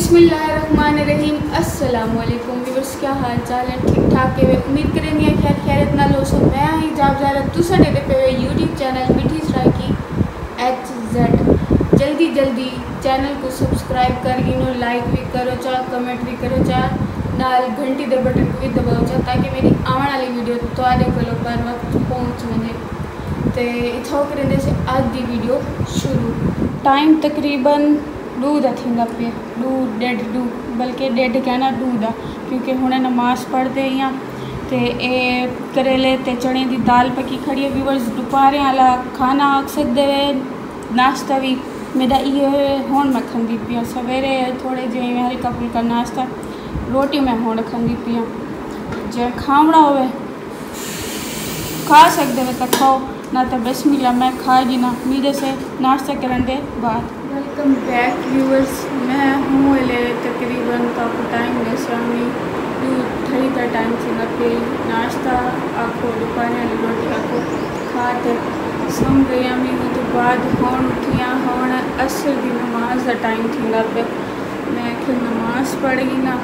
बिस्मिल्लाहिर्रहमानिर्रहीम। अस्सलामुअलैकुम व्यूअर्स, क्या हाल चाल है? ठीक ठाक है। उम्मीद करेंगे खैर खैरत ना लो सो मैं ही जाब जा रहा तुसा दे पे यूट्यूब चैनल मिठी सराइकी HZ। जल्दी जल्दी चैनल को सब्सक्राइब कर गिनो, लाइक भी करो चा, कमेंट भी करो चा, नाल घंटी दे बटन को भी दबाओ चा ताकि मेरी आने वाली वीडियो तुहाडे कोल पर वक्त पहुँच वने। तो इथों करेंदे से आज की वीडियो शुरू। टाइम तकरीबन 2 थींदा पे 2 बल्कि 1.5 कहना 2 क्योंकि हुणे नमाज पढ़ते ही तो ये करेले ते चने की दाल पकी खड़ी है। व्यूअर्स दोपहर वाला खाना आख सकते हुए नाश्ता भी मेरा ये हूँ मैं खंदी पी। सवेरे थोड़े जे हल्का फुल्का नाश्ता, रोटी मैं हूँ खंदी पी। जे खावना होवे खा सकते हो तो खाओ, ना तो बिस्मिल्लाह मैं खाएगी ना मीरे से नाश्ता करने के बाद। वेलकम बैक व्यूअर्स, मैं हूँ ले तकरीबन तक टाइम में शामी 2:30 का टाइम थी ना पे नाश्ता आखो दोपहर वाली रोटी आखो खाते सम गई मैं तो बाद हूँ उठिया हूँ असर की नमाज का टाइम थी ना पे मैं फिर नमाज पढ़ी ना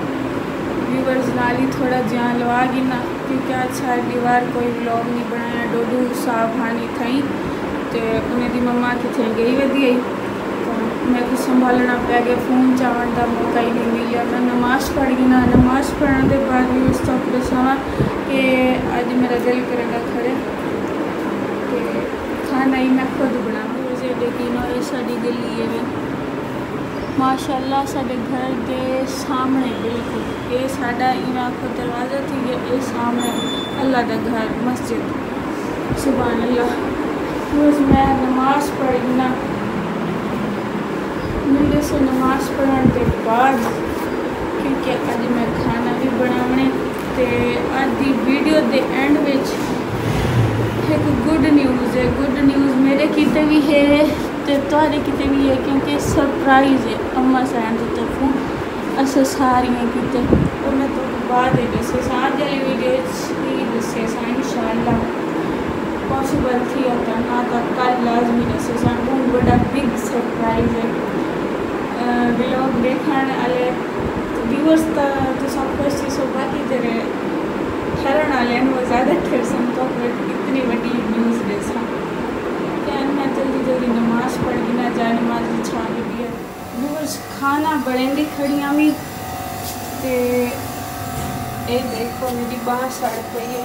व्यूअर्स नाली थोड़ा ध्यान लवागी ना क्योंकि आज सारी बार कोई व्लॉग नहीं बनाया। डोडू साहब हानी थी तो उन्हें दी मम्मा कितने गई वधी आई तो मैं कुछ संभालना पै गया, फोन चावन का मौका ही नहीं मिला। मैं नमाज पढ़ गई ना, नमाज पढ़ने के बाद भी उस तक दसा कि अज मेरा दिल करेगा खड़े कि खाना ही मैं खुद बनाऊँ। वैसे लेकिन ये साड़ी गली है माशाल्लाह साढ़े घर के सामने बिल्कुल ये साड़ा इना को दरवाज़ा थी ये सामने अल्लाह का घर मस्जिद सुभान अल्लाह। रोज़ मैं नमाज पढ़ी ना मेरे से नमाज पढ़ने के बाद क्योंकि अज मैं खाना भी बनाने तो अज की वीडियो के एंड में एक गुड न्यूज़ है। गुड न्यूज़ मेरे किते भी है तो तुहाडे किते भी है क्योंकि सरप्राइज़ है अम्मा सैन की तरफों अस सारियां किते और मैं तो बाद दसे आज वाली वीडियो ही दसे इंशाअल्लाह पॉसिबल थी होता ना तो कल लाजमी दसे बहुत बड़ा बिग सरप्राइज़ है। व्लॉग देखने वाले व्यूअर्स तो सब कुछ सो बाकी तेरे ठहरने वाले वो ज़्यादा ठहर सन तो इतनी बड़ी न्यूज़ देसा मैं जल्दी जल्दी नमाज पढ़ गई ना जाए नमाज छा गई है। व्यूअर्स खाना बनेंदी खड़ियाँ भी तो ये देखो मेरी बाह सड़ पई है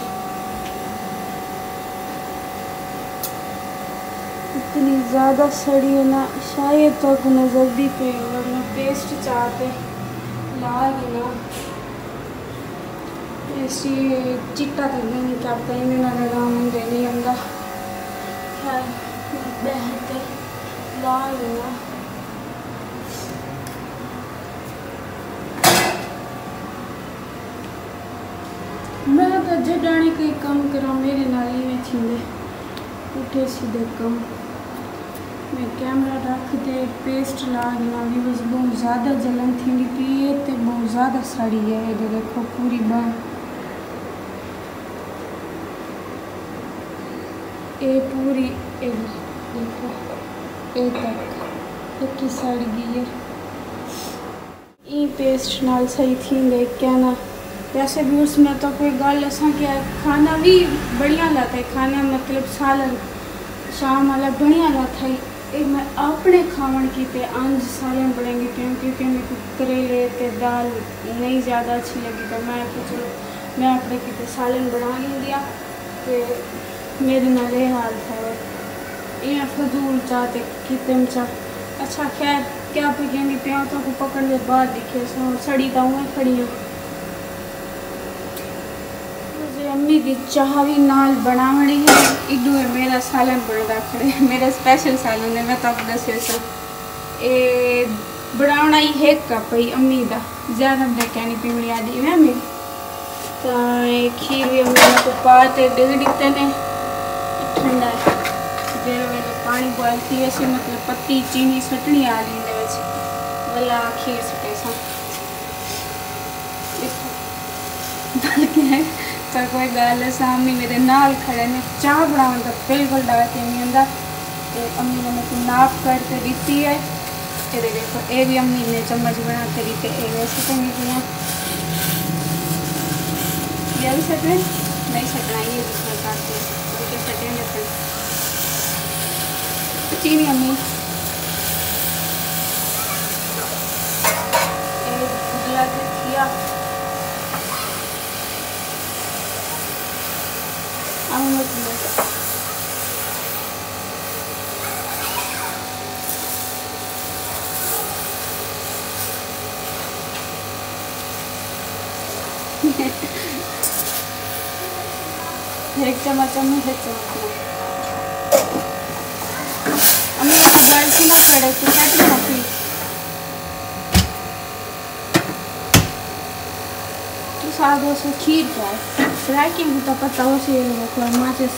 इतनी ज़्यादा सड़ी है ना शायद तक तो नज़र भी पे और मैं पेस्ट चाहते ला ही ना ऐसी चिट्टा तो नहीं करता इन्हें ना लगाम नहीं आंदा बहते ला ही ना। मैं तो जडाने कोई कम करा मेरे नाली में थींदे उठे सीधे कम मैं कैमरा रख दे पेस्ट ला ना भी बस बहुत ज़्यादा जलन थी पी है तो बहुत ज़्यादा सड़ी है। ये देखो पूरी बाह ये पूरी देखो ये तक एक ही सड़ गई है। ये पेस्ट नाल सही थी गई क्या ना। वैसे भी उसमें तो कोई गल असा क्या खाना भी बढ़िया लाता है, खाना मतलब सालन शाम वाला बढ़िया लाता है। एक मैं अपने खावन की पे अंज सालन बढ़ेंगे क्योंकि मेरे को करेले ते दाल नहीं ज़्यादा अच्छी लगी तो मैं चलो मैं अपने की सालन बना लिया तो मेरे नाल ये हाल था ये फजूल चाहते कितने चाह। अच्छा खैर क्या पकेंगी प्याँ तो को पकड़ने के बाद दिखे सड़ी तो हुए खड़ी हूँ। मुझे अम्मी की चाह भी नाल बनावनी है इडू है मेरा सालन बनता खड़े मेरा स्पेशल सालन है। मैं तो दसे सब ये बनावना ही है कप ही अम्मी का ज़्यादा मैं कहनी पीवनी आदि है मेरी तो खीर भी अम्मी को पाते डेढ़ दिखते ने ठंडा है देर वेले पानी बोलती है मतलब पत्ती चीनी सटनी आ रही वाला खीर सटे सा बल्कि है तो कोई गल सामने मेरे नाल खड़े ने चाह बनाने का बिल्कुल डर के नहीं आता तो अम्मी ने मेरे को नाप करके दी है ये देखो ये भी अम्मी ने चम्मच बना के दी थे ये वैसे करनी चाहिए। ये भी सटना नहीं सटना ये दूसरा काटते उनके सटेंगे फिर चीनी अम्मी भुजिया के किया एक चम्मच अम्मी एक चम्मच अम्मी दाल ना पड़े तो काट देना फिर तो सादों से खीर फ्राई की तो पता हो से माचिस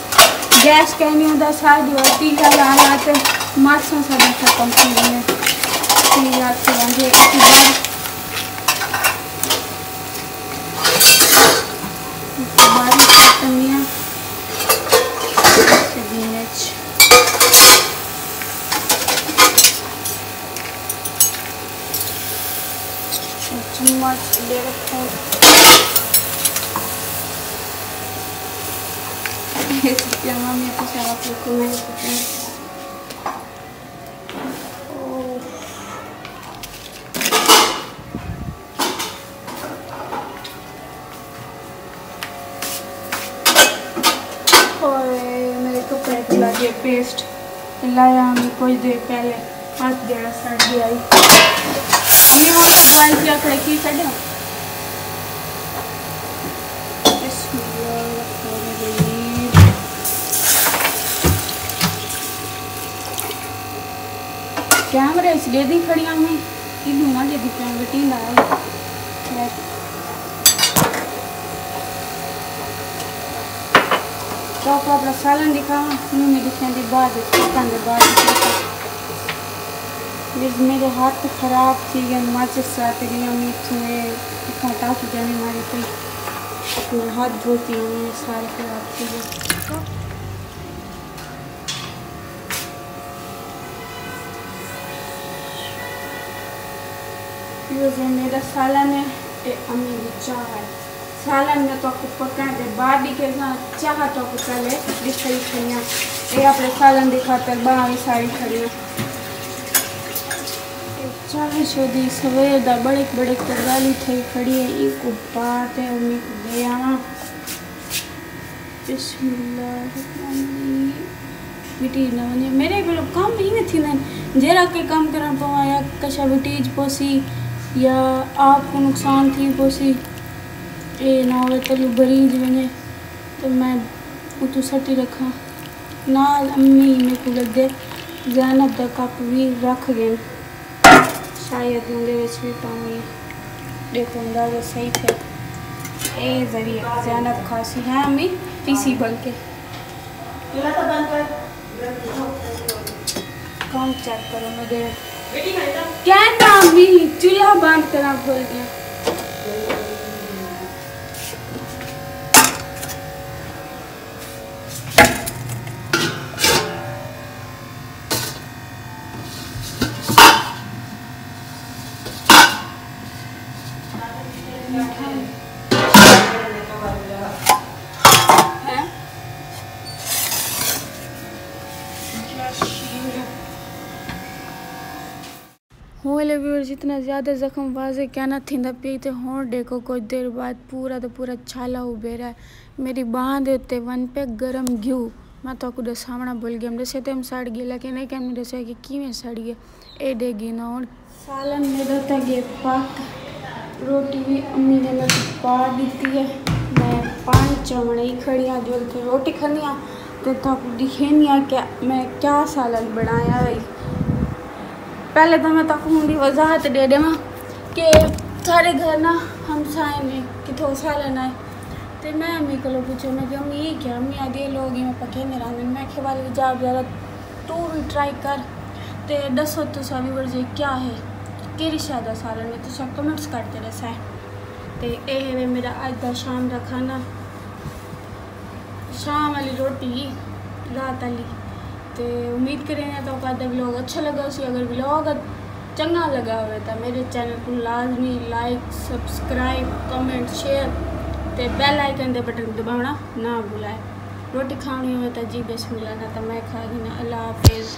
गैस का नहीं होता साड़ी और तीला लाते माचों से देखा कंपनी में तीला से आगे चम्मच ले रखा मम्मी को सारा आपको मैं और मेरे कपड़े खिला दिए पेस्ट लाया हमें कुछ देर पहले हाथ देना सर्दी आई अम्मी वहाँ दवाई क्या खड़की सड़े कैमरा इसलिए दी खड़ी हमें इधू ना जब बेटी लाए तो अपना सालन दिखा में दिखने के बाद मेरे हाथ खराब थी माचिस आते गई में हटा के जाने मारी थी अपने हाथ धोती हूँ सारे खराब थी ये मेरा सालन है अम्मी की चाह है सालन में तो आपको पकाने के बाद ही के चाह तो आपको पहले दिखाई खड़ियाँ ये अपने सालन दिखाते बाहर सारी खड़ियाँ चाय शोदी सवेर दा बड़े बड़े करवाली थी खड़ी है एक बात है अम्मी को दे आना बेटी न वने मेरे को काम ही नहीं थी ना जरा के काम करना पवा या कशा बेटीज पोसी या आपको नुकसान थी पोसी ए ना हो तलु बरीज वने तो मैं उतु सटी रखा नाल अम्मी मेरे को लगे ज़ैनब दा कप भी रख गए शायद मुझे भी पानी देखो अंदाजा सही थे ए जरिए ज़ैनब खासी है अम्मी तीसी बल्कि कौन चेक करो मुझे क्या नाम भी चूल्हा बंद करना भूल गया होले व्यूअर्स इतना ज़्यादा जख्म वाजे क्या ना थींदा पी तो हों देखो कुछ देर बाद पूरा तो पूरा छाला उभे रहा है मेरी बांह दे उत्ते वन पे गरम घ्यू मैं तो कुछ सामना भूल गया दसे तो हम सड़ गए लेकिन नहीं क्या दसा कि किमें सड़ गए ए देगी ना और सालन मेरा था गे पाक रोटी भी अम्मी ने मेरे को पा दी है मैं पानी चमड़े ही खड़ी हाँ जो रोटी खानी हाँ तो दिखे नहीं आ क्या मैं क्या सालन बनाया भाई पहले तो मैं तक हूँ वजाहत दे देवा कि सारे घर ना हम साए ने कितों सालन आए तो मैं अम्मी को पूछा मैं कि अम्मी ये क्या अम्मी आगे लोग मैं पके नहीं रहा मैं के वाली जा ज़रा तू भी ट्राई कर तो दसो तो सभी वर्जे क्या है कि शायद सालन में तो सब कमेंट्स करते रहे है तो ये मेरा अज का शाम का खाना शाम वाली रोटी रात वाली तो उम्मीद करें तो आपका व्लॉग अच्छा लगा उसी अगर व्लॉग चंगा लगा हुआ था मेरे चैनल को लाजमी लाइक सब्सक्राइब कमेंट शेयर ते बेल आइकन दे बटन दबाना ना भुलाए। रोटी खानी हो तो जी बिस्मिल्लाह, ना तो मैं खा दी ना। अल्लाह हाफिज़।